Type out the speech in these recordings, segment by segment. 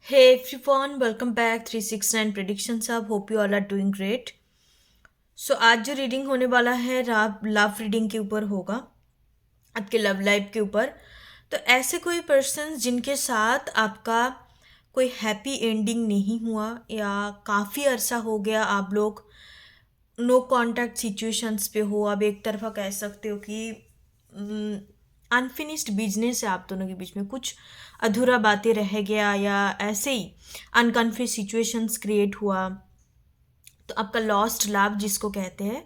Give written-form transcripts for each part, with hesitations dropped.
Hey everyone, welcome back 369 Predictions Hub. Hope you all are doing great. So आज जो reading होने वाला है लव रीडिंग के ऊपर होगा, आपके लव लाइफ के ऊपर। तो ऐसे कोई पर्सन जिनके साथ आपका कोई हैप्पी एंडिंग नहीं हुआ या काफ़ी अरसा हो गया आप लोग नो कांटेक्ट सिचुएशंस पे हो, आप एक तरफा कह सकते हो कि अनफिनिश्ड बिजनेस है आप दोनों के बीच में, कुछ अधूरा बातें रह गया या ऐसे ही अनकन्फर्म सिचुएशंस क्रिएट हुआ। तो आपका लॉस्ट लव जिसको कहते हैं,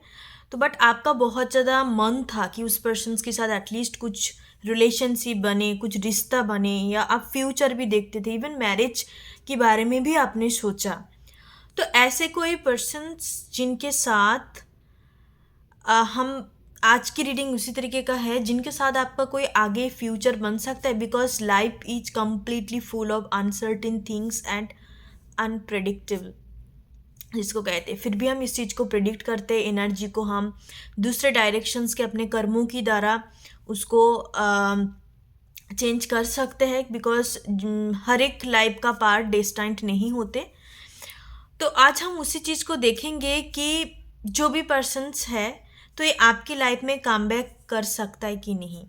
तो बट आपका बहुत ज़्यादा मन था कि उस पर्सन के साथ एटलीस्ट कुछ रिलेशनशिप बने, कुछ रिश्ता बने, या आप फ्यूचर भी देखते थे, इवन मैरिज के बारे में भी आपने सोचा। तो ऐसे कोई पर्सन्स जिनके साथ हम आज की रीडिंग उसी तरीके का है, जिनके साथ आपका कोई आगे फ्यूचर बन सकता है, because life is completely full of uncertain things and unpredictable जिसको कहते हैं। फिर भी हम इस चीज़ को प्रिडिक्ट करते हैं, एनर्जी को हम दूसरे डायरेक्शंस के अपने कर्मों की द्वारा उसको चेंज कर सकते हैं, बिकॉज हर एक लाइफ का पार्ट डेस्टाइंड नहीं होते। तो आज हम उसी चीज़ को देखेंगे कि जो भी पर्सन्स है, तो ये आपकी लाइफ में कम बैक कर सकता है कि नहीं,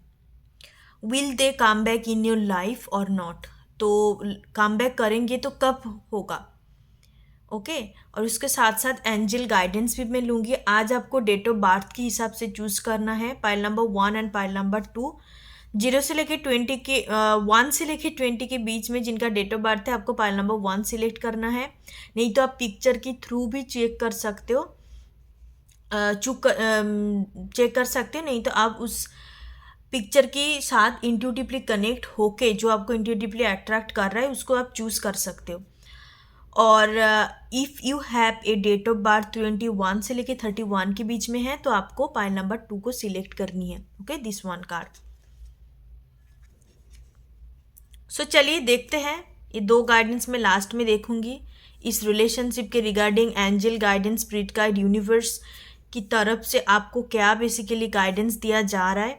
will they come back in your life और नॉट। तो कम बैक करेंगे तो कब होगा, ओके। और उसके साथ साथ एंजल गाइडेंस भी मैं लूँगी। आज आपको डेट ऑफ बर्थ के हिसाब से चूज़ करना है, pile number 1 and pile number 2। 0 से लेके 20 के 1 से लेके 20 के बीच में जिनका डेट ऑफ बर्थ है, आपको पाइल नंबर 1 सिलेक्ट करना है। नहीं तो आप पिक्चर के थ्रू भी चेक कर सकते हो, चेक कर सकते हो। नहीं तो आप उस पिक्चर के साथ इंट्यूटिवली कनेक्ट होके जो आपको इंट्यूटिवली अट्रैक्ट कर रहा है उसको आप चूज़ कर सकते हो। और if you have a date of birth 21 से लेके 31 के बीच में है, तो आपको पाइल नंबर 2 को सिलेक्ट करनी है, ओके, दिस वन कार्ड। सो चलिए देखते हैं, ये दो गाइडेंस मैं लास्ट में देखूंगी इस रिलेशनशिप के regarding. Angel guidance, spirit guide, universe की तरफ से आपको क्या बेसिकली गाइडेंस दिया जा रहा है,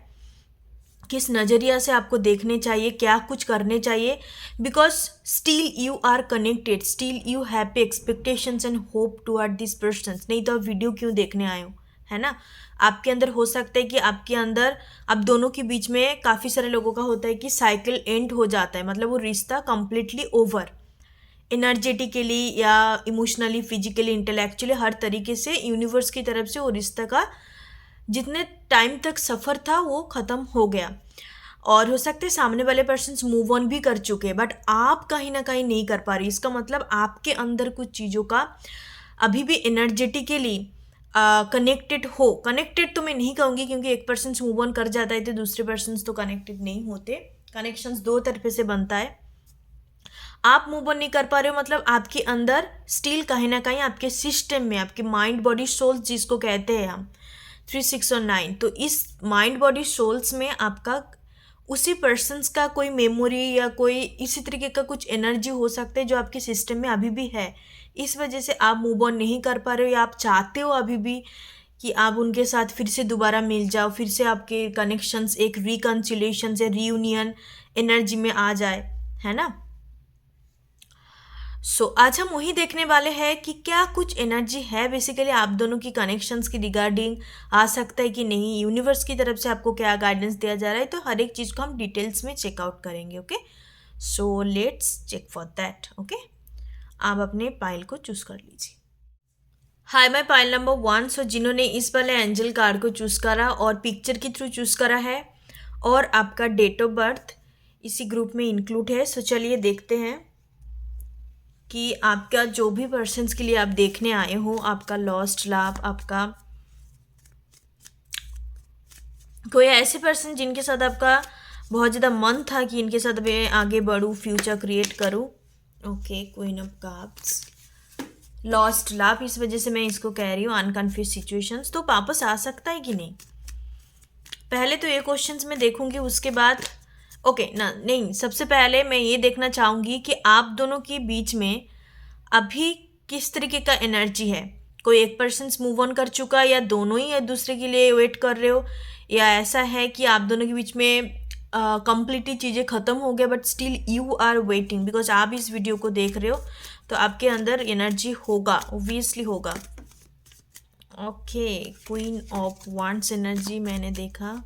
किस नज़रिया से आपको देखने चाहिए, क्या कुछ करने चाहिए, because still you are connected, still you have expectations and hope toward this person. नहीं तो आप वीडियो क्यों देखने आए हो, है ना। आपके अंदर हो सकता है कि आपके अंदर आप दोनों के बीच में काफ़ी सारे लोगों का होता है कि साइकिल एंड हो जाता है, मतलब वो रिश्ता कंप्लीटली ओवर, एनर्जेटिकली या इमोशनली, फिजिकली, इंटेलेक्चुअली, हर तरीके से यूनिवर्स की तरफ से वो रिश्ता का जितने टाइम तक सफ़र था वो ख़त्म हो गया। और हो सकता है सामने वाले पर्सन मूव ऑन भी कर चुके हैं, बट आप कहीं ना कहीं नहीं कर पा रही। इसका मतलब आपके अंदर कुछ चीज़ों का अभी भी एनर्जेटिकली कनेक्टेड हो। कनेक्टेड तो मैं नहीं कहूँगी, क्योंकि एक पर्सन मूव ऑन कर जाता है तो दूसरे पर्सन तो कनेक्टेड नहीं होते। कनेक्शंस दो तरफे से बनता है। आप मूव ऑन नहीं कर पा रहे हो, मतलब आपके अंदर स्टिल कहीं ना कहीं आपके सिस्टम में, आपके माइंड बॉडी सोल्स जिसको कहते हैं हम 3, 6 और 9, तो इस माइंड बॉडी सोल्स में आपका उसी पर्सन्स का कोई मेमोरी या कोई इसी तरीके का कुछ एनर्जी हो सकता है जो आपके सिस्टम में अभी भी है। इस वजह से आप मूव ऑन नहीं कर पा रहे हो, या आप चाहते हो अभी भी कि आप उनके साथ फिर से दोबारा मिल जाओ, फिर से आपके कनेक्शंस एक रिकन्सिलेशन या रीयूनियन एनर्जी में आ जाए, है ना। आज हम वही देखने वाले हैं कि क्या कुछ एनर्जी है बेसिकली आप दोनों की कनेक्शंस की रिगार्डिंग, आ सकता है कि नहीं, यूनिवर्स की तरफ से आपको क्या गाइडेंस दिया जा रहा है। तो हर एक चीज़ को हम डिटेल्स में चेकआउट करेंगे, okay. So let's check for that, okay. आप अपने पाइल को चूज कर लीजिए। Hi, my pile number 1। जिन्होंने इस वाले एंजल कार्ड को चूज़ करा और पिक्चर के थ्रू चूज़ करा है, और आपका डेट ऑफ बर्थ इसी ग्रुप में इंक्लूड है। चलिए देखते हैं कि आपका जो भी पर्सन्स के लिए आप देखने आए हो, आपका लॉस्ट लव, आपका कोई ऐसे पर्सन जिनके साथ आपका बहुत ज़्यादा मन था कि इनके साथ मैं आगे बढ़ूँ, फ्यूचर क्रिएट करूँ, okay. Queen of cups, lost love, इस वजह से मैं इसको कह रही हूँ अनकन्फ्यूज सिचुएशंस। तो वापस आ सकता है कि नहीं, पहले तो ये क्वेश्चंस मैं देखूंगी, उसके बाद ओके ना, नहीं, सबसे पहले मैं ये देखना चाहूँगी कि आप दोनों के बीच में अभी किस तरीके का एनर्जी है। कोई एक पर्सन मूव ऑन कर चुका है, या दोनों ही एक दूसरे के लिए वेट कर रहे हो, या ऐसा है कि आप दोनों के बीच में कंप्लीटली चीज़ें ख़त्म हो गया, but still you are waiting, because आप इस वीडियो को देख रहे हो तो आपके अंदर एनर्जी होगा, ओब्वियसली होगा। Okay, queen of wands energy मैंने देखा।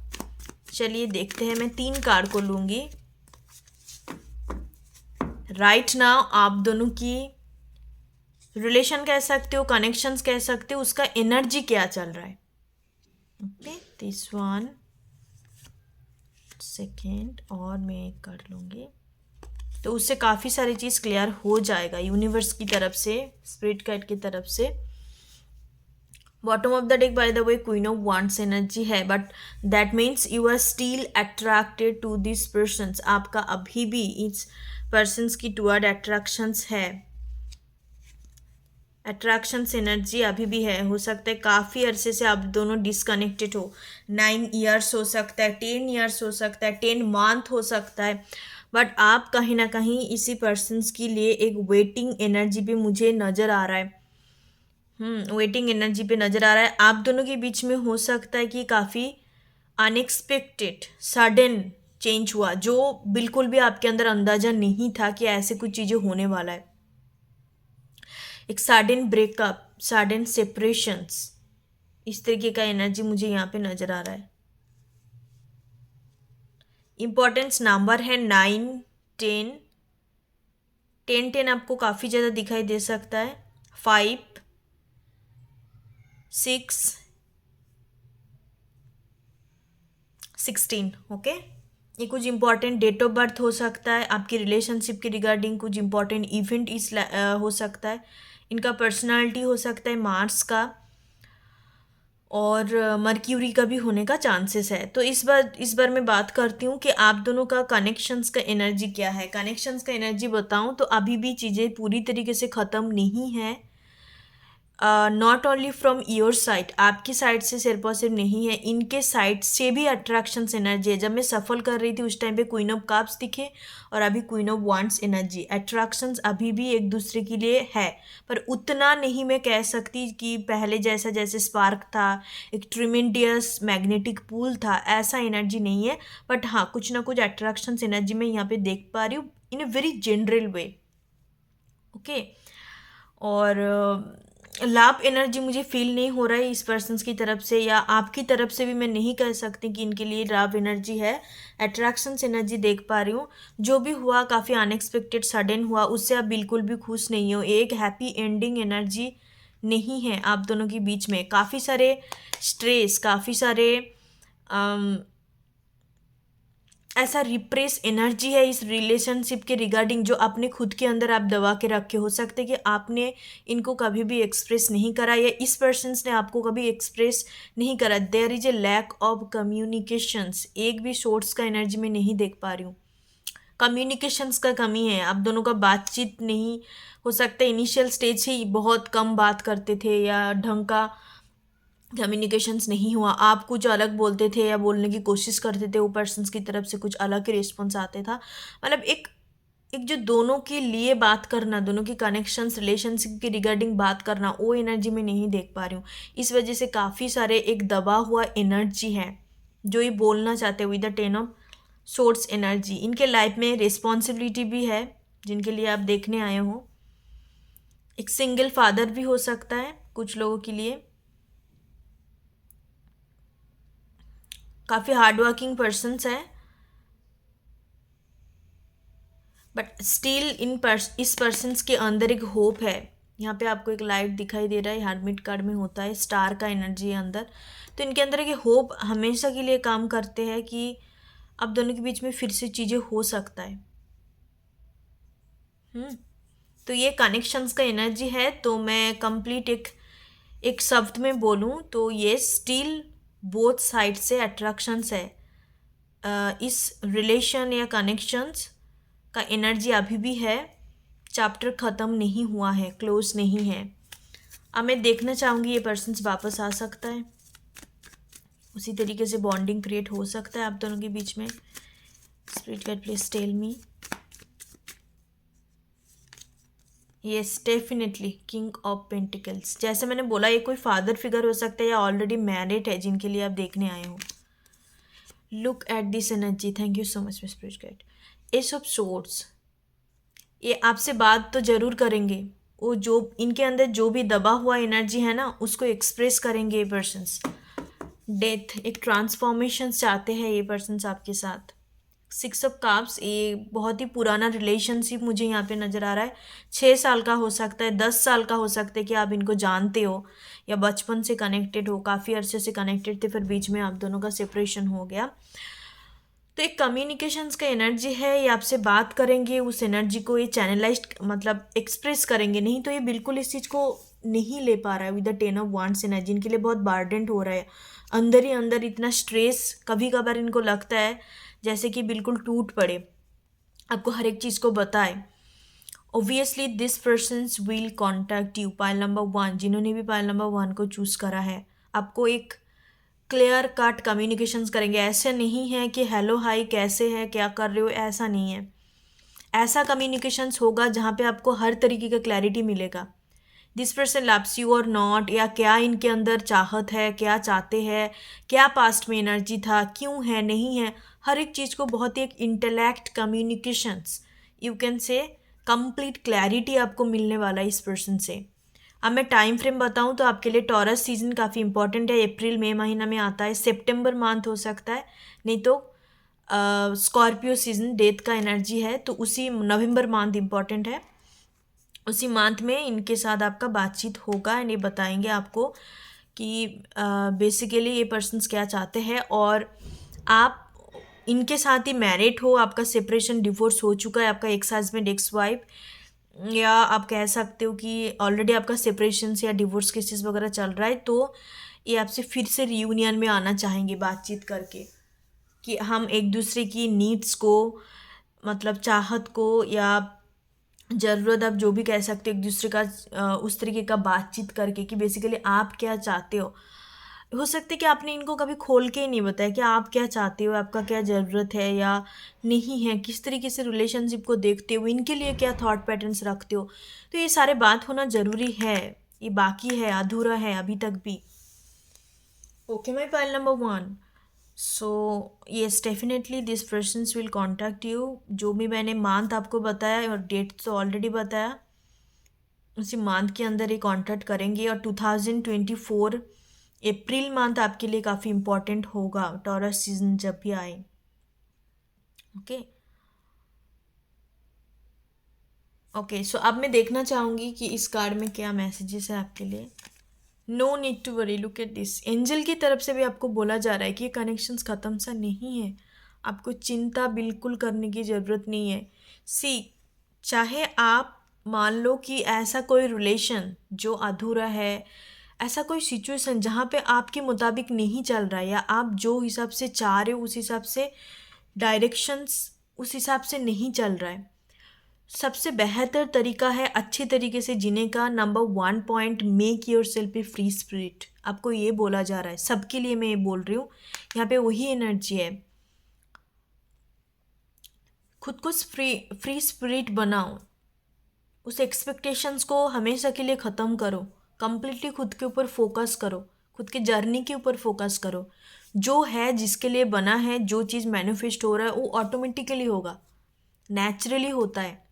चलिए देखते हैं, मैं 3 कार्ड को लूँगी। राइट नाउ आप दोनों की रिलेशन कह सकते हो, कनेक्शंस कह सकते हो, उसका एनर्जी क्या चल रहा है। ओके, दिस वन सेकेंड, और मैं कर लूँगी तो उससे काफ़ी सारी चीज़ क्लियर हो जाएगा यूनिवर्स की तरफ से, स्पिरिट गाइड की तरफ से। Bottom of the deck by the way queen of wands energy है, but that means you are still attracted to this persons. आपका अभी भी इस पर्सन्स की टुवर्ड अट्रैक्शंस है, अट्रैक्शंस एनर्जी अभी भी है। हो सकता है काफ़ी अरसे से आप दोनों डिसकनेक्टेड हो, 9 ईयर्स हो सकता है, 10 ईयर्स हो सकता है, 10 मंथ हो सकता है, बट आप कहीं ना कहीं इसी पर्सन्स के लिए एक वेटिंग एनर्जी पे मुझे नज़र आ रहा है। वेटिंग एनर्जी पे नज़र आ रहा है। आप दोनों के बीच में हो सकता है कि काफ़ी अनएक्सपेक्टेड सडन चेंज हुआ, जो बिल्कुल भी आपके अंदर अंदाज़ा नहीं था कि ऐसे कुछ चीज़ें होने वाला है। एक सडन ब्रेकअप, सडन सेपरेशंस, इस तरीके का एनर्जी मुझे यहाँ पे नज़र आ रहा है। इम्पॉर्टेंस नंबर है 9, 10, 10 आपको काफ़ी ज़्यादा दिखाई दे सकता है, 5, 6, 16। ओके, ये कुछ इंपॉर्टेंट डेट ऑफ बर्थ हो सकता है, आपकी रिलेशनशिप के रिगार्डिंग कुछ इंपॉर्टेंट इवेंट हो सकता है, इनका पर्सनालिटी हो सकता है मार्स का, और मर्क्यूरी का भी होने का चांसेस है। तो इस बार मैं बात करती हूँ कि आप दोनों का कनेक्शंस का एनर्जी क्या है। कनेक्शंस का एनर्जी बताऊँ तो अभी भी चीज़ें पूरी तरीके से ख़त्म नहीं है, not only from your side, आपकी साइड से सिर्फ और सिर्फ नहीं है, इनके साइड से भी अट्रैक्शंस एनर्जी है। जब मैं सफल कर रही थी उस टाइम पे क्वीन ऑफ कप्स दिखे और अभी queen of wands energy. Attractions अभी भी एक दूसरे के लिए है, पर उतना नहीं मैं कह सकती कि पहले जैसा, जैसे स्पार्क था, एक ट्रिमेंडियस मैग्नेटिक पुल था, ऐसा एनर्जी नहीं है। बट हाँ, कुछ ना कुछ अट्रैक्शंस एनर्जी मैं यहाँ पे देख पा रही हूँ in a very general way. Okay, और लाभ एनर्जी मुझे फील नहीं हो रहा है इस पर्सन्स की तरफ से, या आपकी तरफ से भी मैं नहीं कह सकती कि इनके लिए लाभ एनर्जी है। अट्रैक्शंस एनर्जी देख पा रही हूँ। जो भी हुआ काफ़ी अनएक्सपेक्टेड सडन हुआ, उससे आप बिल्कुल भी खुश नहीं हो। एक हैप्पी एंडिंग एनर्जी नहीं है आप दोनों के बीच में। काफ़ी सारे स्ट्रेस, काफ़ी सारे ऐसा रिप्रेस एनर्जी है इस रिलेशनशिप के रिगार्डिंग, जो अपने खुद के अंदर आप दबा के रखे। हो सकते कि आपने इनको कभी भी एक्सप्रेस नहीं करा, या इस पर्सन्स ने आपको कभी एक्सप्रेस नहीं करा। There is a lack of communications, एक भी सोर्स का एनर्जी में नहीं देख पा रही हूँ। कम्युनिकेशंस का कमी है, आप दोनों का बातचीत नहीं हो सकता, इनिशियल स्टेज ही बहुत कम बात करते थे या ढंग का कम्युनिकेशंस नहीं हुआ। आप कुछ अलग बोलते थे या बोलने की कोशिश करते थे, वो पर्सन्स की तरफ से कुछ अलग ही रिस्पॉन्स आते था। मतलब एक जो दोनों के लिए बात करना, दोनों की कनेक्शंस रिलेशनशिप की रिगार्डिंग बात करना, वो एनर्जी में नहीं देख पा रही हूँ। इस वजह से काफ़ी सारे एक दबा हुआ एनर्जी है जो ये बोलना चाहते हैं with the 10 of source energy. इनके लाइफ में रिस्पॉन्सिबिलिटी भी है जिनके लिए आप देखने आए हो। एक सिंगल फादर भी हो सकता है कुछ लोगों के लिए। काफ़ी हार्ड वर्किंग पर्सन्स है, बट स्टिल इस पर्सन्स के अंदर एक होप है। यहाँ पे आपको एक लाइट दिखाई दे रहा है, हार्मिट कार्ड में होता है, स्टार का एनर्जी है अंदर। तो इनके अंदर एक होप हमेशा के लिए काम करते हैं कि अब दोनों के बीच में फिर से चीज़ें हो सकता है। तो ये कनेक्शंस का एनर्जी है। तो मैं कंप्लीट एक शब्द में बोलूँ तो ये स्टिल बोथ साइड से अट्रैक्शंस है। इस रिलेशन या कनेक्शंस का एनर्जी अभी भी है, चैप्टर ख़त्म नहीं हुआ है, क्लोज नहीं है। अब मैं देखना चाहूँगी ये पर्सन्स वापस आ सकता है, उसी तरीके से बॉन्डिंग क्रिएट हो सकता है आप दोनों के बीच में। Spirit guide please tell me. Yes, definitely king of pentacles. जैसे मैंने बोला, ये कोई फादर फिगर हो सकता है या ऑलरेडी मैरिड है जिनके लिए आप देखने आए हो। Look at this energy, thank you so much miss spirit guide. S of swords, ये आपसे बात तो जरूर करेंगे, वो जो इनके अंदर जो भी दबा हुआ एनर्जी है ना उसको एक्सप्रेस करेंगे ये पर्सन्स। डेथ, एक ट्रांसफॉर्मेशन चाहते हैं ये पर्सन्स आपके साथ। 6 ऑफ कप्स, ये बहुत ही पुराना रिलेशनशिप मुझे यहाँ पे नज़र आ रहा है। 6 साल का हो सकता है, 10 साल का हो सकता है कि आप इनको जानते हो या बचपन से कनेक्टेड हो, काफ़ी अरसे से कनेक्टेड थे, फिर बीच में आप दोनों का सेपरेशन हो गया। तो एक कम्युनिकेशंस का एनर्जी है, ये आपसे बात करेंगे, उस एनर्जी को ये चैनलाइज मतलब एक्सप्रेस करेंगे। नहीं तो ये बिल्कुल इस चीज़ को नहीं ले पा रहा है with the 10 of wands energy. इनके लिए बहुत बार्डेंट हो रहा है, अंदर ही अंदर इतना स्ट्रेस, कभी कभार इनको लगता है जैसे कि बिल्कुल टूट पड़े, आपको हर एक चीज़ को बताए। Obviously this persons will contact you. Pile number 1, जिन्होंने भी पाइल नंबर 1 को चूज़ करा है, आपको एक क्लियर कट कम्युनिकेशंस करेंगे। ऐसे नहीं है कि हेलो हाय कैसे है क्या कर रहे हो, ऐसा नहीं है। ऐसा कम्युनिकेशंस होगा जहाँ पे आपको हर तरीके का क्लैरिटी मिलेगा। दिस पर्सन लव्स यू और नॉट, या क्या इनके अंदर चाहत है, क्या चाहते हैं, क्या पास्ट में एनर्जी था, क्यों है नहीं है, हर एक चीज़ को बहुत ही एक intellect communications, you can say complete clarity आपको मिलने वाला है इस पर्सन से। अब मैं टाइम फ्रेम बताऊं तो आपके लिए टॉरस सीजन काफ़ी इंपॉर्टेंट है, अप्रैल मई महीना में आता है, सितंबर मंथ हो सकता है, नहीं तो स्कॉर्पियो सीजन डेथ का एनर्जी है तो उसी नवंबर मंथ इंपॉर्टेंट है। उसी मंथ में इनके साथ आपका बातचीत होगा एंड ये बताएंगे आपको कि बेसिकली ये पर्सन्स क्या चाहते हैं, और आप इनके साथ ही मैरिड हो, आपका सेपरेशन डिवोर्स हो चुका है, आपका एक्स हस्बैंड एक्स वाइफ, या आप कह सकते हो कि ऑलरेडी आपका सेपरेशन या डिवोर्स केसेस वगैरह चल रहा है, तो ये आपसे फिर से रियूनियन में आना चाहेंगे बातचीत करके कि हम एक दूसरे की नीड्स को, मतलब चाहत को या ज़रूरत, आप जो भी कह सकते हो, एक दूसरे का उस तरीके का बातचीत करके कि बेसिकली आप क्या चाहते हो सकता है कि आपने इनको कभी खोल के ही नहीं बताया कि आप क्या चाहते हो, आपका क्या ज़रूरत है या नहीं है, किस तरीके से रिलेशनशिप को देखते हो, इनके लिए क्या थॉट पैटर्न्स रखते हो। तो ये सारे बात होना ज़रूरी है, ये बाकी है, अधूरा है अभी तक भी। Okay my pile number 1, so yes definitely this persons will contact you. जो भी मैंने मंथ आपको बताया और डेट तो ऑलरेडी बताया, उसी मंथ के अंदर ये कॉन्टैक्ट करेंगे। और 2024 अप्रैल मंथ आपके लिए काफ़ी इम्पोर्टेंट होगा, टॉरस सीजन जब भी आए। ओके ओके, सो अब मैं देखना चाहूँगी कि इस कार्ड में क्या मैसेजेस है आपके लिए। No need to worry, look at this. Angel की तरफ से भी आपको बोला जा रहा है कि ये कनेक्शंस ख़त्म सा नहीं है, आपको चिंता बिल्कुल करने की ज़रूरत नहीं है। सी, चाहे आप मान लो कि ऐसा कोई रिलेशन जो अधूरा है, ऐसा कोई सिचुएशन जहाँ पे आपके मुताबिक नहीं चल रहा है, या आप जो हिसाब से चाह रहे हो उस हिसाब से डायरेक्शंस उस हिसाब से नहीं चल रहा है, सबसे बेहतर तरीका है अच्छी तरीके से जीने का। Number 1 point, make your self A free spirit. आपको ये बोला जा रहा है, सबके लिए मैं ये बोल रही हूँ, यहाँ पे वही एनर्जी है। खुद को फ्री स्पिरिट बनाओ, उस एक्सपेक्टेशंस को हमेशा के लिए ख़त्म करो, कंप्लीटली खुद के ऊपर फोकस करो, खुद के जर्नी के ऊपर फोकस करो। जो है, जिसके लिए बना है, जो चीज़ मैनिफेस्ट हो रहा है वो ऑटोमेटिकली होगा, नेचुरली होता है,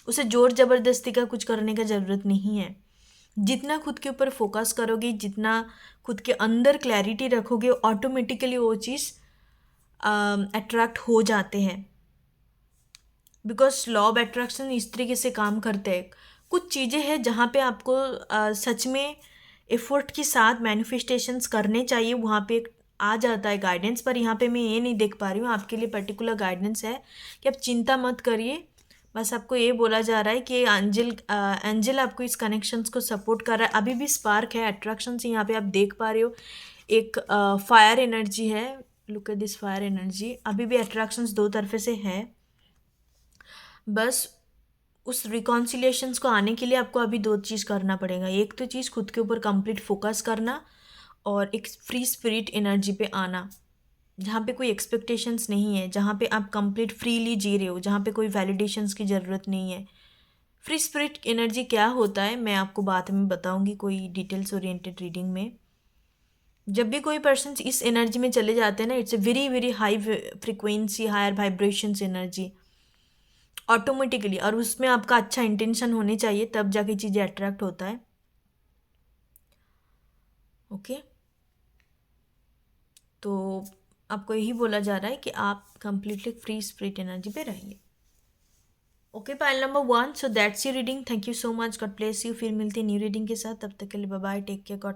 उसे जोर ज़बरदस्ती का कुछ करने का ज़रूरत नहीं है। जितना खुद के ऊपर फोकस करोगे, जितना खुद के अंदर क्लैरिटी रखोगे, ऑटोमेटिकली वो चीज़ अट्रैक्ट हो जाते हैं। बिकॉज लॉ ऑफ अट्रैक्शन इस तरीके से काम करते हैं। कुछ चीज़ें हैं जहाँ पे आपको सच में एफर्ट के साथ मैनिफेस्टेशंस करने चाहिए, वहाँ पे एक आ जाता है गाइडेंस। पर यहाँ पे मैं ये नहीं देख पा रही हूँ, आपके लिए पर्टिकुलर गाइडेंस है कि आप चिंता मत करिए। बस आपको ये बोला जा रहा है कि एंजल आपको इस कनेक्शंस को सपोर्ट कर रहा है। अभी भी स्पार्क है, अट्रैक्शन यहाँ पे आप देख पा रहे हो, एक फायर एनर्जी है। Look at this fire energy, अभी भी अट्रैक्शंस दो तरफे से है। बस उस रिकॉन्सिलिएशंस को आने के लिए आपको अभी 2 चीज़ करना पड़ेगा। एक तो चीज़ खुद के ऊपर कंप्लीट फोकस करना, और एक फ्री स्पिरिट एनर्जी पे आना, जहाँ पे कोई एक्सपेक्टेशंस नहीं है, जहाँ पे आप कंप्लीट फ्रीली जी रहे हो, जहाँ पे कोई वैलिडेशंस की ज़रूरत नहीं है। फ्री स्पिरिट एनर्जी क्या होता है मैं आपको बाद में बताऊँगी कोई डिटेल्स ओरिएंटेड रीडिंग में। जब भी कोई पर्सन इस एनर्जी में चले जाते हैं ना, it's a very very high frequency, higher vibrations energy automatically, और उसमें आपका अच्छा इंटेंशन होने चाहिए, तब जाके चीज़ें अट्रैक्ट होता है। ओके, तो आपको यही बोला जा रहा है कि आप कंप्लीटली फ्री स्पिरिट एनर्जी पे रहिए। Okay, pile number 1, so that's you reading. Thank you so much, God bless you. फिर मिलते हैं न्यू रीडिंग के साथ, तब तक के लिए bye bye, take care, God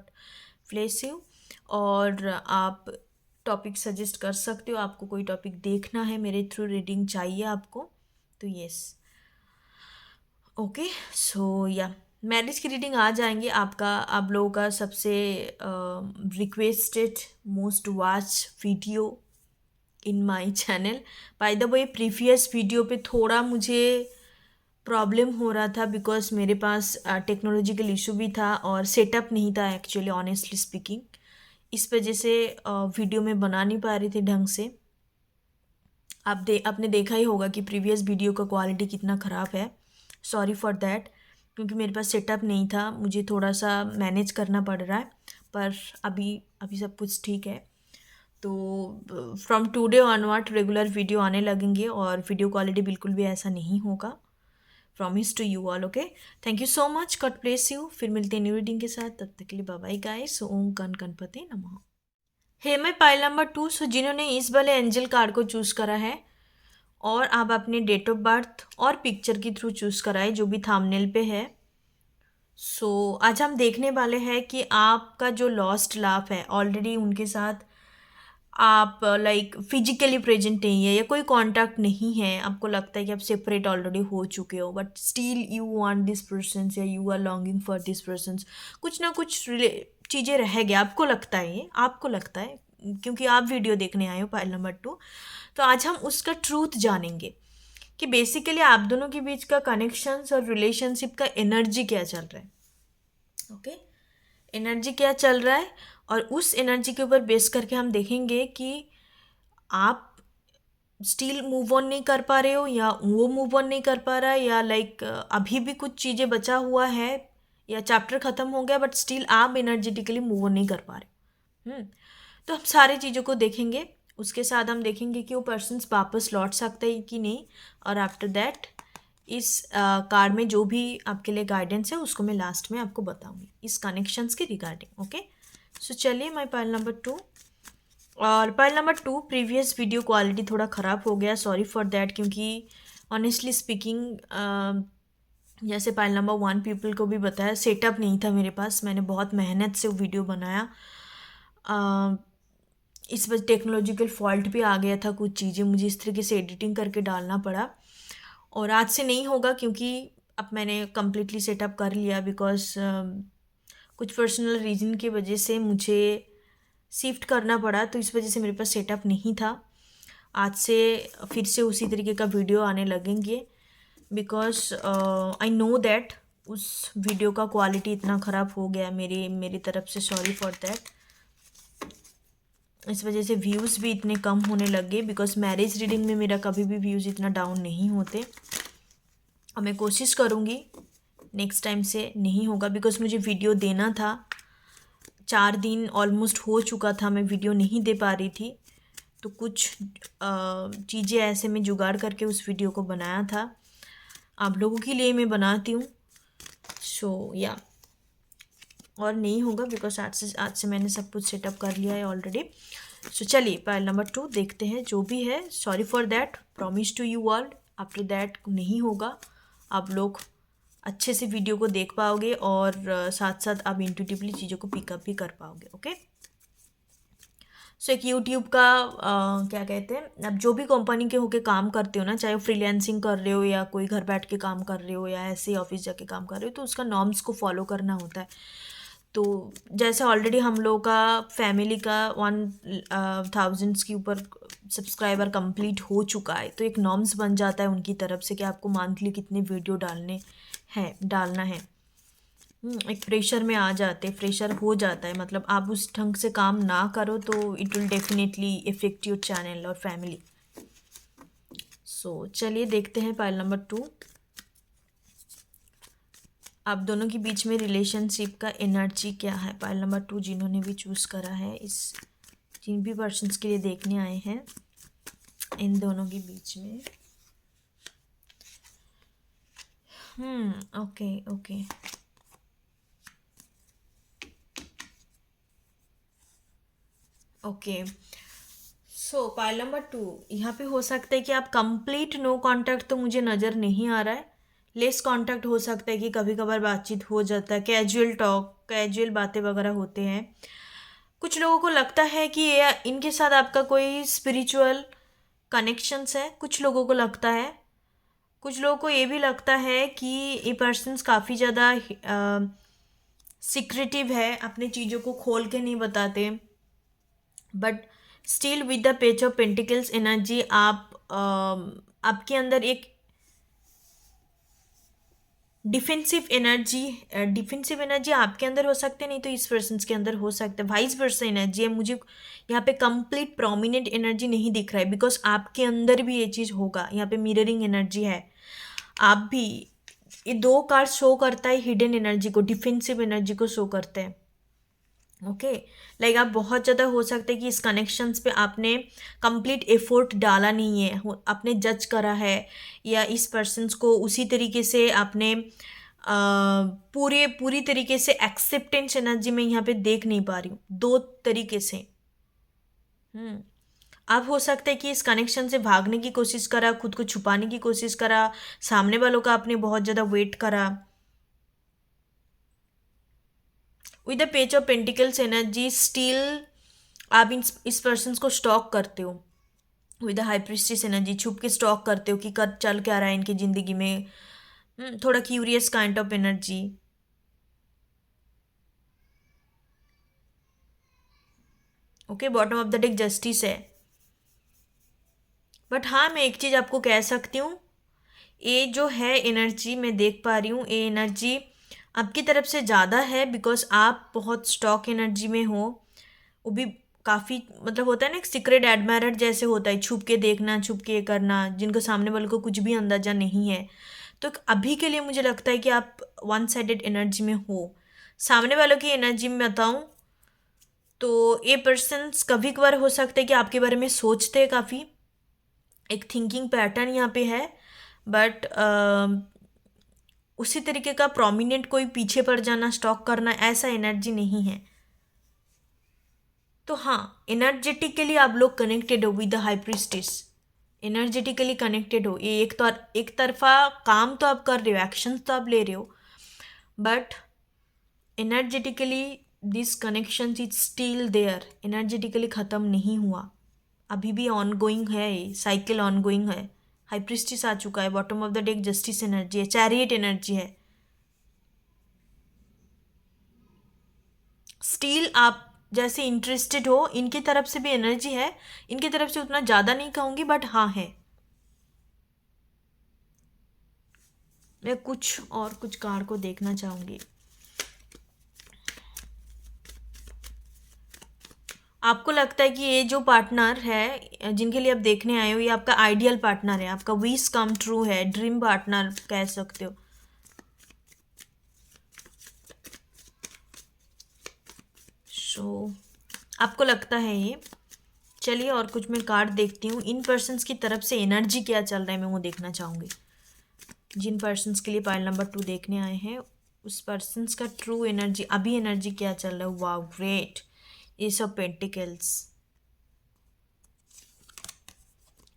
bless you. और आप टॉपिक सजेस्ट कर सकते हो, आपको कोई टॉपिक देखना है, मेरे थ्रू रीडिंग चाहिए आपको, तो यस। ओके, सो या मैरिज की रीडिंग आ जाएंगे। आप लोगों का सबसे requested most watch video in my channel. Bye the way, previous video पे थोड़ा मुझे प्रॉब्लम हो रहा था, बिकॉज मेरे पास टेक्नोलॉजिकल इशू भी था और सेटअप नहीं था एक्चुअली, ऑनेस्टली स्पीकिंग। इस वजह से वीडियो में बना नहीं पा रही थी ढंग से। आपने देखा ही होगा कि प्रीवियस वीडियो का क्वालिटी कितना ख़राब है। सॉरी फॉर दैट, क्योंकि मेरे पास सेटअप नहीं था, मुझे थोड़ा सा मैनेज करना पड़ रहा है, पर अभी अभी सब कुछ ठीक है। तो from today onward regular video आने लगेंगे और वीडियो क्वालिटी बिल्कुल भी ऐसा नहीं होगा। Promise to you all. Okay, thank you so much, God bless you. फिर मिलते हैं न्यू रीडिंग के साथ, तब तक के लिए बाय बाय गाइस। ओम गण गणपति नमः। हे मैं पाइल नंबर 2, सो जिन्होंने इस वाले एंजल कार्ड को चूज़ करा है और आप अपने डेट ऑफ बर्थ और पिक्चर के थ्रू चूज़ कराए, जो भी थंबनेल पे है। सो आज हम देखने वाले हैं कि आपका जो लॉस्ट लव है, ऑलरेडी उनके साथ आप लाइक फिजिकली प्रेजेंट नहीं है या कोई कांटेक्ट नहीं है, आपको लगता है कि आप सेपरेट ऑलरेडी हो चुके हो, but still you want this person या you are longing for this person. कुछ ना कुछ चीज़ें रह गया, आपको लगता है, ये आपको लगता है, क्योंकि आप वीडियो देखने आए हो पाइल नंबर 2। तो आज हम उसका ट्रूथ जानेंगे कि बेसिकली आप दोनों के बीच का कनेक्शंस और रिलेशनशिप का एनर्जी क्या चल रहा है। ओके, एनर्जी क्या चल रहा है, और उस एनर्जी के ऊपर बेस करके हम देखेंगे कि आप स्टिल मूव ऑन नहीं कर पा रहे हो या वो मूव ऑन नहीं कर पा रहा है, या लाइक अभी भी कुछ चीज़ें बचा हुआ है या चैप्टर ख़त्म हो गया, बट स्टिल आप एनर्जेटिकली मूव ऑन नहीं कर पा रहे। तो हम सारी चीज़ों को देखेंगे। उसके साथ हम देखेंगे कि वो पर्सन्स वापस लौट सकता है कि नहीं, और आफ्टर दैट इस कार्ड में जो भी आपके लिए गाइडेंस है उसको मैं लास्ट में आपको बताऊंगी इस कनेक्शंस के रिगार्डिंग। ओके, सो चलिए माय पाइल नंबर 2। और pile number 2, previous video quality थोड़ा ख़राब हो गया, सॉरी फॉर दैट, क्योंकि ऑनेस्टली स्पीकिंग जैसे पाइल नंबर 1 पीपल को भी बताया, सेटअप नहीं था मेरे पास, मैंने बहुत मेहनत से वीडियो बनाया। इस वजह टेक्नोलॉजिकल फॉल्ट भी आ गया था, कुछ चीज़ें मुझे इस तरीके से एडिटिंग करके डालना पड़ा, और आज से नहीं होगा क्योंकि अब मैंने कम्प्लीटली सेटअप कर लिया, बिकॉज कुछ पर्सनल रीज़न की वजह से मुझे शिफ्ट करना पड़ा, तो इस वजह से मेरे पास सेटअप नहीं था। आज से फिर से उसी तरीके का वीडियो आने लगेंगे, बिकॉज आई नो दैट उस वीडियो का क्वालिटी इतना ख़राब हो गया मेरी तरफ से, सॉरी फॉर दैट। इस वजह से व्यूज़ भी इतने कम होने लगे, बिकॉज मैरिज रीडिंग में मेरा कभी भी व्यूज़ इतना डाउन नहीं होते। और मैं कोशिश करूँगी नेक्स्ट टाइम से नहीं होगा, बिकॉज मुझे वीडियो देना था, 4 दिन ऑलमोस्ट हो चुका था मैं वीडियो नहीं दे पा रही थी, तो कुछ चीज़ें ऐसे मैं जुगाड़ करके उस वीडियो को बनाया था, आप लोगों के लिए मैं बनाती हूँ। सो या और नहीं होगा, बिकॉज आज से मैंने सब कुछ सेटअप कर लिया है ऑलरेडी। सो चलिए पाइल नंबर 2 देखते हैं, जो भी है sorry for that, promise to you all after that नहीं होगा, आप लोग अच्छे से वीडियो को देख पाओगे और साथ साथ आप इंट्यूटिवली चीज़ों को पिकअप भी कर पाओगे। ओके, सो एक यूट्यूब का क्या कहते हैं, आप जो भी कंपनी के होके काम करते हो ना, चाहे फ्रीलांसिंग कर रहे हो या कोई घर बैठ के काम कर रहे हो या ऐसे ऑफिस जाके काम कर रहे हो, तो उसका नॉर्म्स को फॉलो करना होता है। तो जैसे ऑलरेडी हम लोगों का फैमिली का 1000 के ऊपर सब्सक्राइबर कंप्लीट हो चुका है, तो एक नॉर्म्स बन जाता है उनकी तरफ से कि आपको मंथली कितने वीडियो डालना है। एक प्रेशर में आ जाते, प्रेशर हो जाता है, मतलब आप उस ढंग से काम ना करो तो it will definitely effect your channel और फैमिली। सो चलिए देखते हैं पाइल नंबर 2। आप दोनों के बीच में रिलेशनशिप का एनर्जी क्या है? पाइल नंबर 2 जिन्होंने भी चूज़ करा है, इस जिन भी पर्सन्स के लिए देखने आए हैं, इन दोनों के बीच में। Okay okay. ओके, सो पाइल नंबर 2, यहाँ पे हो सकता है कि आप कंप्लीट नो कांटेक्ट तो मुझे नज़र नहीं आ रहा है। लेस कांटेक्ट हो सकता है कि कभी कभार बातचीत हो जाता है, कैजुअल टॉक, कैजुअल बातें वगैरह होते हैं। कुछ लोगों को लगता है कि ये इनके साथ आपका कोई स्पिरिचुअल कनेक्शंस है, कुछ लोगों को लगता है। कुछ लोगों को ये भी लगता है कि ये पर्सन्स काफ़ी ज़्यादा सीक्रेटिव है, अपने चीज़ों को खोल के नहीं बताते। But still with the page of pentacles energy, आपके अंदर एक डिफेंसिव एनर्जी आपके अंदर हो सकते, नहीं तो इस पर्सन के अंदर हो सकता है। वाइस वर्सा एनर्जी है। मुझे यहाँ पे कंप्लीट प्रोमिनेंट एनर्जी नहीं दिख रहा है, बिकॉज आपके अंदर भी ये चीज़ होगा। यहाँ पे मिररिंग एनर्जी है। आप भी, ये दो कार्ड शो करता है हिडन एनर्जी को, डिफेंसिव एनर्जी को शो करते हैं। ओके, लाइक आप बहुत ज़्यादा हो सकता है कि इस कनेक्शंस पे आपने कंप्लीट एफर्ट डाला नहीं है, आपने जज करा है, या इस पर्सन्स को उसी तरीके से आपने पूरी तरीके से एक्सेप्टेंस एनर्जी में यहाँ पे देख नहीं पा रही हूँ, दो तरीके से। आप हो सकता है कि इस कनेक्शन से भागने की कोशिश करा, खुद को छुपाने की कोशिश करा, सामने वालों का आपने बहुत ज़्यादा वेट करा। With the page of pentacles energy, still आप इस पर्सन को स्टॉक करते हो। With the high priestess energy, छुप के स्टॉक करते हो कि कब चल क्या रहा है इनकी ज़िंदगी में। थोड़ा curious kind of energy. Okay, bottom of the deck justice है। बट हाँ, मैं एक चीज़ आपको कह सकती हूँ, ये जो है एनर्जी मैं देख पा रही हूँ, ये एनर्जी आपकी तरफ से ज़्यादा है, बिकॉज आप बहुत स्टॉक एनर्जी में हो। वो भी काफ़ी, मतलब होता है ना, एक सीक्रेट एडमायरर जैसे होता है, छुप के देखना, छुप के करना, जिनको सामने वाले को कुछ भी अंदाजा नहीं है। तो अभी के लिए मुझे लगता है कि आप वन साइडेड एनर्जी में हो। सामने वालों की एनर्जी में बताऊँ तो ये पर्सन्स कभी कभार हो सकता है कि आपके बारे में सोचते हैं काफ़ी, एक थिंकिंग पैटर्न यहाँ पे है। बट उसी तरीके का प्रोमिनेंट कोई पीछे पड़ जाना, स्टॉक करना, ऐसा एनर्जी नहीं है। तो हाँ, एनर्जेटिकली आप लोग कनेक्टेड हो with the high priestess, energetically connected हो। ये एक तरफा काम तो आप कर रहे हो, एक्शंस तो आप ले रहे हो, but energetically this connection is still there, energetically ख़त्म नहीं हुआ, अभी भी ऑन गोइंग है, ये साइकिल ऑन गोइंग है। हाई प्रीस्टेस आ चुका है, bottom of the deck justice energy है, चैरियट एनर्जी है। स्टिल आप जैसे इंटरेस्टेड हो, इनकी तरफ से भी एनर्जी है, इनकी तरफ से उतना ज़्यादा नहीं कहूँगी, बट हाँ है। मैं कुछ कार्ड को देखना चाहूँगी। आपको लगता है कि ये जो पार्टनर है जिनके लिए आप देखने आए हो, ये आपका आइडियल पार्टनर है, आपका विश कम ट्रू है, ड्रीम पार्टनर कह सकते हो। सो आपको लगता है ये। चलिए और कुछ मैं कार्ड देखती हूँ। इन पर्सन्स की तरफ से एनर्जी क्या चल रहा है, मैं वो देखना चाहूँगी। जिन पर्सन्स के लिए पाइल नंबर 2 देखने आए हैं, उस पर्सन्स का ट्रू एनर्जी, अभी एनर्जी क्या चल रहा है। Wow, great, ace of pentacles,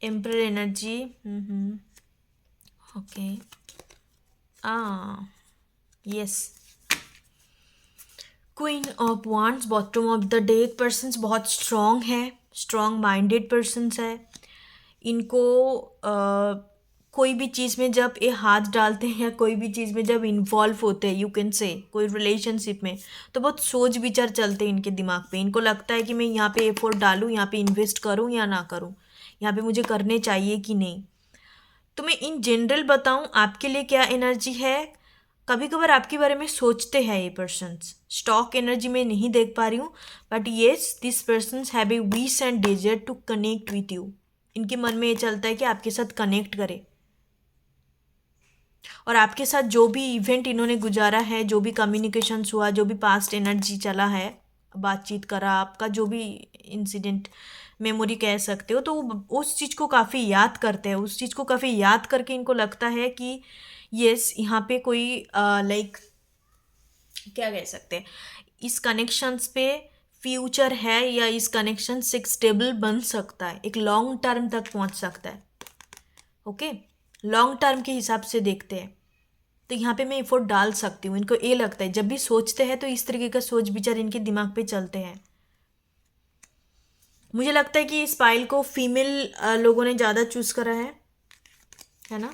emperor energy. Okay, yes, queen of wands, bottom of the deck. Persons बहुत स्ट्रॉन्ग है, स्ट्रॉन्ग माइंडेड पर्सन्स है। इनको कोई भी चीज़ में जब ये हाथ डालते हैं, या कोई भी चीज़ में जब इन्वॉल्व होते हैं, यू कैन से कोई रिलेशनशिप में, तो बहुत सोच विचार चलते हैं इनके दिमाग पे। इनको लगता है कि मैं यहाँ पे एफर्ट डालूँ, यहाँ पे इन्वेस्ट करूँ या ना करूँ, यहाँ पे मुझे करने चाहिए कि नहीं। तो मैं इन जनरल बताऊँ आपके लिए क्या एनर्जी है। कभी कभार आपके बारे में सोचते हैं ये पर्सन्स, स्टॉक एनर्जी में नहीं देख पा रही हूँ, but yes, this persons have a wish and desire to connect with you. इनके मन में ये चलता है कि आपके साथ कनेक्ट करे। और आपके साथ जो भी इवेंट इन्होंने गुजारा है, जो भी कम्युनिकेशंस हुआ, जो भी पास्ट एनर्जी चला है, बातचीत करा, आपका जो भी इंसिडेंट मेमोरी कह सकते हो, तो वो उस चीज़ को काफ़ी याद करते हैं। उस चीज़ को काफ़ी याद करके इनको लगता है कि यस, यहाँ पे कोई लाइक क्या कह सकते हैं, इस कनेक्शंस पे फ्यूचर है, या इस कनेक्शन से एक स्टेबल बन सकता है, एक लॉन्ग टर्म तक पहुंच सकता है। ओके, लॉन्ग टर्म के हिसाब से देखते हैं तो यहाँ पे मैं एफर्ट डाल सकती हूँ। इनको ये लगता है, जब भी सोचते हैं तो इस तरीके का सोच विचार इनके दिमाग पे चलते हैं। मुझे लगता है कि इस पाइल को फीमेल लोगों ने ज़्यादा चूज करा है ना।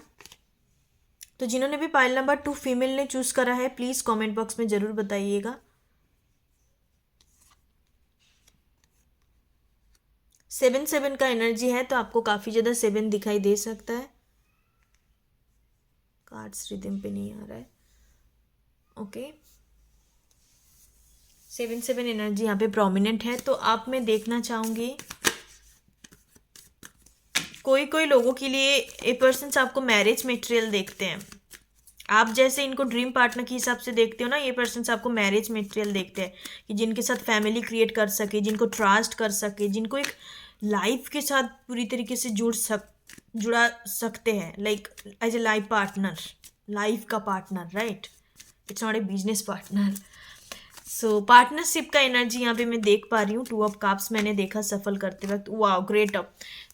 तो जिन्होंने भी पाइल नंबर 2 फीमेल ने चूज करा है, प्लीज़ कमेंट बॉक्स में ज़रूर बताइएगा। 7 का एनर्जी है, तो आपको काफ़ी ज़्यादा 7 दिखाई दे सकता है। कार्ड्स रिदम पे नहीं आ रहा है। ओके, 7 एनर्जी यहाँ पे प्रोमिनेंट है। तो आप मैं देखना चाहूँगी, कोई कोई लोगों के लिए ए पर्सन आपको मैरिज मटेरियल देखते हैं। आप जैसे इनको ड्रीम पार्टनर के हिसाब से देखते हो ना, ये पर्सन आपको मैरिज मटेरियल देखते हैं कि जिनके साथ फैमिली क्रिएट कर सके, जिनको ट्रस्ट कर सके, जिनको एक लाइफ के साथ पूरी तरीके से जुड़ा सकते हैं, like as a life partner, life का partner, right. It's not a business partner. So partnership का एनर्जी यहाँ पे मैं देख पा रही हूँ। 2 ऑफ कप्स मैंने देखा सफल करते वक्त। Wow, great up.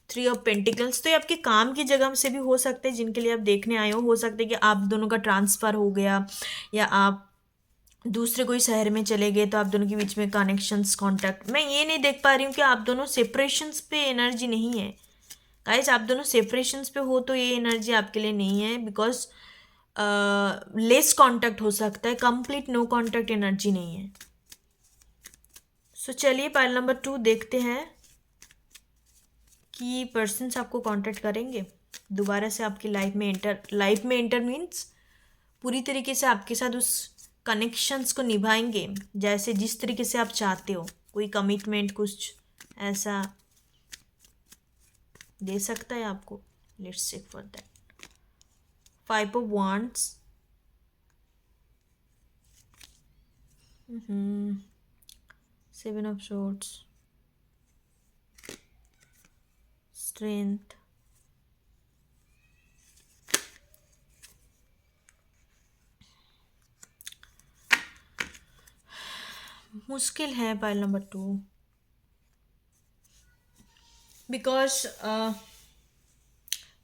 3 of pentacles, तो ये आपके काम की जगह से भी हो सकते हैं, जिनके लिए आप देखने आए हो सकता है कि आप दोनों का ट्रांसफ़र हो गया, या आप दूसरे कोई शहर में चले गए, तो आप दोनों के बीच में कनेक्शंस, कांटेक्ट। मैं ये नहीं देख पा रही हूँ कि आप दोनों सेपरेशंस पे एनर्जी नहीं है। गाइस, आप दोनों सेपरेशंस पे हो तो ये एनर्जी आपके लिए नहीं है, बिकॉज लेस कांटेक्ट हो सकता है, कंप्लीट नो कांटेक्ट एनर्जी नहीं है। सो चलिए पाइल नंबर 2 देखते हैं कि पर्सन्स आपको कांटेक्ट करेंगे दोबारा से आपकी लाइफ में एंटर मीन्स पूरी तरीके से आपके साथ उस कनेक्शंस को निभाएंगे, जैसे जिस तरीके से आप चाहते हो। कोई कमिटमेंट कुछ ऐसा दे सकता है आपको। Let's check for that. 5 of wands, 7 of swords, strength, मुश्किल है पाइल नंबर 2, बिकॉज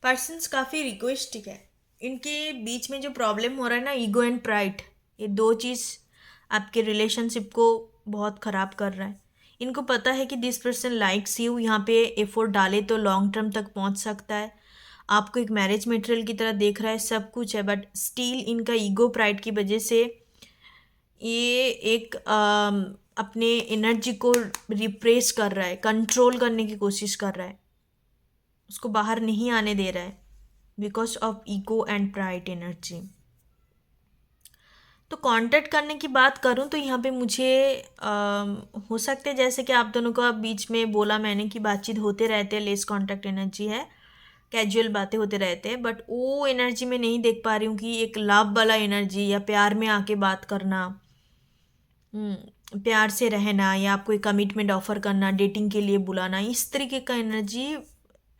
पर्सन्स काफ़ी रिक्वेस्टिक है। इनके बीच में जो प्रॉब्लम हो रहा है ना, ईगो एंड प्राइड, ये 2 चीज़ आपके रिलेशनशिप को बहुत ख़राब कर रहा है। इनको पता है कि दिस पर्सन लाइक्स यू, यहाँ पे एफर्ट डाले तो लॉन्ग टर्म तक पहुँच सकता है, आपको एक मैरिज मटेरियल की तरह देख रहा है, सब कुछ है, बट स्टिल इनका ईगो प्राइड की वजह से ये एक अपने एनर्जी को रिप्रेस कर रहा है, कंट्रोल करने की कोशिश कर रहा है, उसको बाहर नहीं आने दे रहा है, because of ego and pride energy. तो कांटेक्ट करने की बात करूं तो यहाँ पे मुझे हो सकता है जैसे कि आप दोनों का बीच में बोला मैंने कि बातचीत होते रहते हैं, लेस कांटेक्ट एनर्जी है, कैजुअल बातें होते रहते हैं, बट वो एनर्जी में नहीं देख पा रही हूँ कि एक लव वाला एनर्जी या प्यार में आके बात करना, प्यार से रहना, या आपको एक कमिटमेंट ऑफर करना, डेटिंग के लिए बुलाना, इस तरीके का energy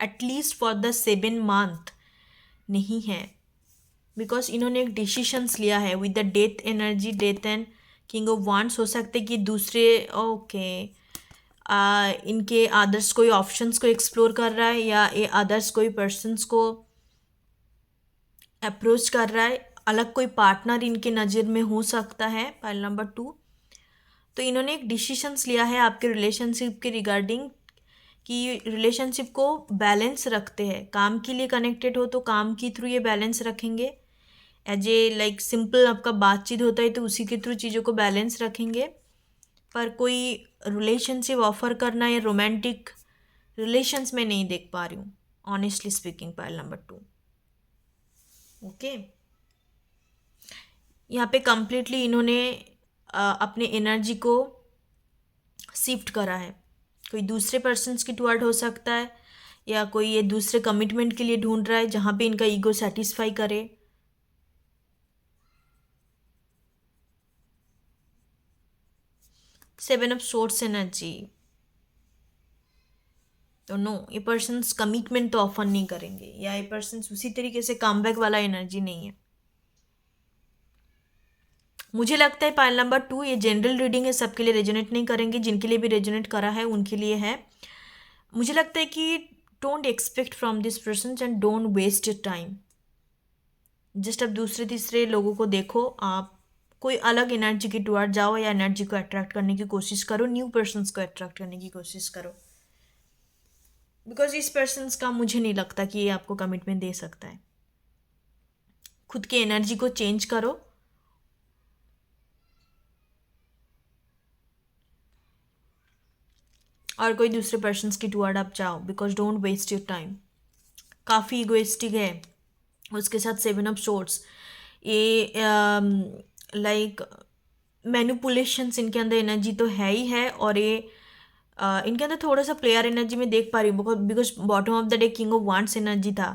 at least for the 7 month नहीं है। बिकॉज इन्होंने एक डिसीशंस लिया है with the death energy, death and king of wands. हो सकते कि दूसरे इनके अदर्स कोई ऑप्शंस को एक्सप्लोर कर रहा है, या ये अदर्स कोई पर्सन्स को अप्रोच कर रहा है, अलग कोई पार्टनर इनके नज़र में हो सकता है। पाइल नंबर 2, तो इन्होंने एक डिसीशंस लिया है आपके रिलेशनशिप के रिगार्डिंग कि रिलेशनशिप को बैलेंस रखते हैं। काम के लिए कनेक्टेड हो तो काम के थ्रू ये बैलेंस रखेंगे, एज ए लाइक सिंपल आपका बातचीत होता है तो उसी के थ्रू चीज़ों को बैलेंस रखेंगे, पर कोई रिलेशनशिप ऑफर करना या रोमांटिक रिलेशंस में नहीं देख पा रही हूँ, honestly speaking. Pile number 2, okay, यहाँ पे कंप्लीटली इन्होंने अपने एनर्जी को शिफ्ट करा है। कोई दूसरे पर्सन्स की टुवर्ड हो सकता है, या कोई ये दूसरे कमिटमेंट के लिए ढूंढ रहा है जहाँ पे इनका ईगो सेटिस्फाई करे, सेवन ऑफ सोर्स एनर्जी, तो नो, ये पर्सन्स कमिटमेंट तो ऑफर नहीं करेंगे, या ये पर्सन्स उसी तरीके से कमबैक वाला एनर्जी नहीं है। मुझे लगता है पाइल नंबर 2 ये जनरल रीडिंग है, सबके लिए रेजोनेट नहीं करेंगे, जिनके लिए भी रेजोनेट करा है उनके लिए है। मुझे लगता है कि don't expect from this person and don't waste your time. Just अब दूसरे तीसरे लोगों को देखो, आप कोई अलग एनर्जी की टुवर्ड जाओ या एनर्जी को अट्रैक्ट करने की कोशिश करो, न्यू पर्सन्स को अट्रैक्ट करने की कोशिश करो, बिकॉज इस पर्सन्स का मुझे नहीं लगता कि ये आपको कमिटमेंट दे सकता है। खुद की एनर्जी को चेंज करो, और कोई दूसरे पर्सन्स की टुवर्ड आप जाओ, because don't waste your time. काफ़ी इगोइस्टिक है, उसके साथ सेवन ऑफ सोर्ड्स, ये लाइक मैनिपुलेशंस इनके अंदर एनर्जी तो है ही है, और ये इनके अंदर थोड़ा सा प्लेयर एनर्जी में देख पा रही हूँ, because bottom of the day king of wands energy था।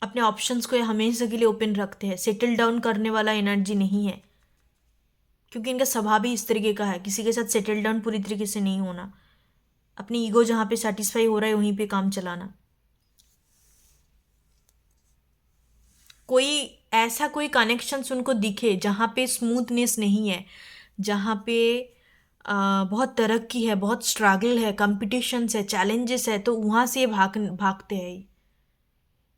अपने ऑप्शंस को ये हमेशा के लिए ओपन रखते हैं, सेटल डाउन करने वाला एनर्जी नहीं है, क्योंकि इनका स्वभाव भी इस तरीके का है, किसी के साथ सेटल डाउन पूरी तरीके से नहीं होना, अपनी ईगो जहाँ पे सेटिस्फाई हो रहा है वहीं पे काम चलाना। कोई ऐसा कोई कनेक्शंस उनको दिखे जहाँ पे स्मूथनेस नहीं है, जहाँ पे बहुत तरक्की है, बहुत स्ट्रगल है, कंपटीशंस है, चैलेंजेस है, तो वहाँ से ये भागते हैं।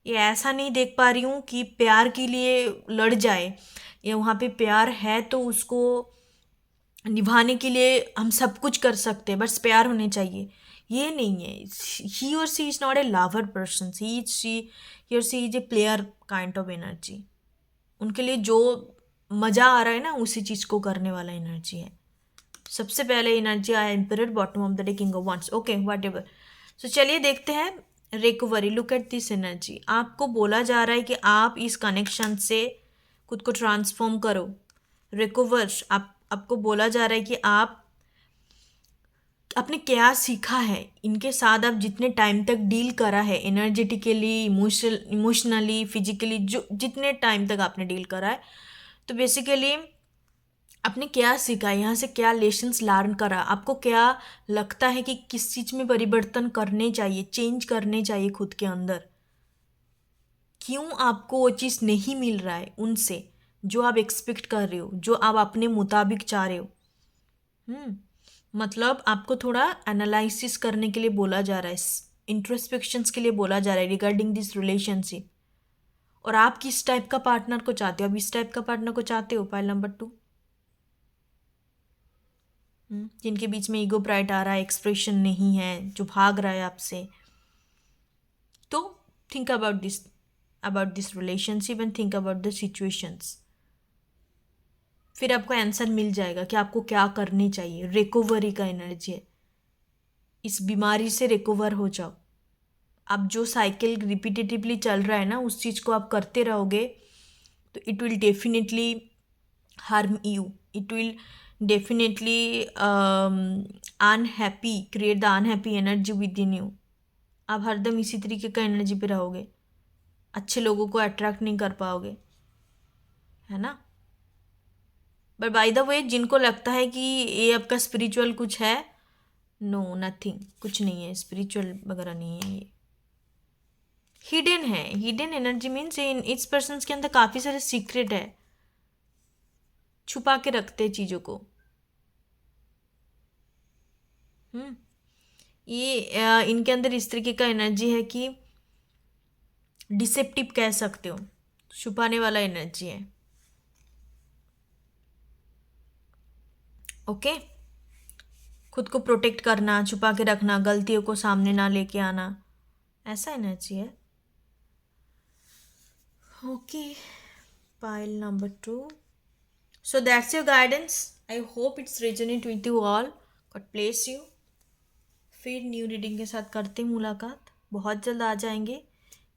ये ऐसा नहीं देख पा रही हूँ कि प्यार के लिए लड़ जाए, या वहाँ पे प्यार है तो उसको निभाने के लिए हम सब कुछ कर सकते हैं, बस प्यार होने चाहिए, ये नहीं है। ही और she is not a lover person, he और she is a player kind of energy. उनके लिए जो मज़ा आ रहा है ना, उसी चीज़ को करने वाला एनर्जी है। सबसे पहले एनर्जी आया emperor, bottom of the day king of wands. Okay, whatever. So चलिए देखते हैं recovery. Look at this energy. आपको बोला जा रहा है कि आप इस कनेक्शन से खुद को ट्रांसफॉर्म करो, रिकवर। आपको बोला जा रहा है कि आप आपने क्या सीखा है, इनके साथ आप जितने टाइम तक डील करा है, एनर्जेटिकली, इमोशनली, फिजिकली, जो जितने टाइम तक आपने डील करा है, तो बेसिकली आपने क्या सीखा है, यहाँ से क्या लेसन्स लर्न करा, आपको क्या लगता है कि किस चीज़ में परिवर्तन करने चाहिए, चेंज करने चाहिए खुद के अंदर, क्यों आपको वो चीज़ नहीं मिल रहा है उनसे जो आप एक्सपेक्ट कर रहे हो, जो आप अपने मुताबिक चाह रहे हो। मतलब आपको थोड़ा एनालिसिस करने के लिए बोला जा रहा है, इंट्रोस्पेक्शंस के लिए बोला जा रहा है रिगार्डिंग दिस रिलेशनशिप। और आप किस टाइप का पार्टनर को चाहते हो, आप इस टाइप का पार्टनर को चाहते हो, पाइल नंबर 2, जिनके बीच में ईगो प्राइड आ रहा है, एक्सप्रेशन नहीं है, जो भाग रहा है आपसे। तो think about this relationship and think about the situations, फिर आपको आंसर मिल जाएगा कि आपको क्या करनी चाहिए। रिकवरी का एनर्जी है, इस बीमारी से रिकवर हो जाओ। अब जो साइकिल रिपीटेटिवली चल रहा है ना, उस चीज़ को आप करते रहोगे तो it will definitely harm you, it will definitely unhappy, create the unhappy energy with in you. आप हरदम इसी तरीके का एनर्जी पे रहोगे, अच्छे लोगों को अट्रैक्ट नहीं कर पाओगे, है ना। बट बाय द वे, जिनको लगता है कि ये आपका स्पिरिचुअल कुछ है, नो, नथिंग, कुछ नहीं है, स्पिरिचुअल वगैरह नहीं है, ये हिडन है। हिडन एनर्जी मीन्स इस पर्सन के अंदर काफ़ी सारे सीक्रेट है, छुपा के रखते हैं चीज़ों को। ये इनके अंदर इस तरीके का एनर्जी है कि डिसेप्टिव कह सकते हो, छुपाने वाला एनर्जी है। ओके, खुद को प्रोटेक्ट करना, छुपा के रखना, गलतियों को सामने ना लेके आना, ऐसा एनर्जी है। Okay, pile number 2. So that's your guidance. I hope it's resonate with you all. God bless you. फिर न्यू रीडिंग के साथ करते हैं मुलाकात, बहुत जल्द आ जाएंगे।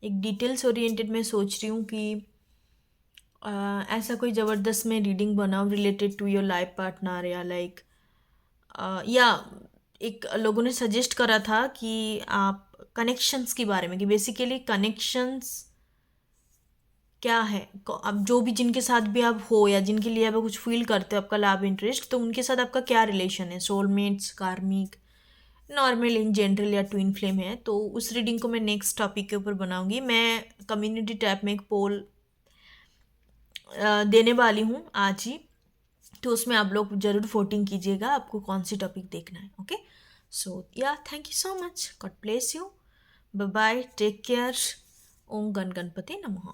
एक डिटेल्स ओरिएंटेड मैं सोच रही हूँ कि ऐसा कोई ज़बरदस्त मैं रीडिंग बनाऊँ related to your life partner, या लाइक या एक लोगों ने सजेस्ट करा था कि आप कनेक्शंस के बारे में, कि बेसिकली कनेक्शंस क्या है, अब जो भी जिनके साथ भी आप हो या जिनके लिए आप कुछ फील करते हो आपका लव इंटरेस्ट, तो उनके साथ आपका क्या रिलेशन है, सोलमेट्स, कार्मिक, नॉर्मल, इन जनरल, या ट्विन फ्लेम है। तो उस रीडिंग को मैं नेक्स्ट टॉपिक के ऊपर बनाऊंगी। मैं कम्युनिटी टैब में एक पोल देने वाली हूँ आज ही, तो उसमें आप लोग ज़रूर वोटिंग कीजिएगा आपको कौन सी टॉपिक देखना है। Okay, so yeah thank you so much, God bless you, bye bye, take care, ओम गण गणपति नमः।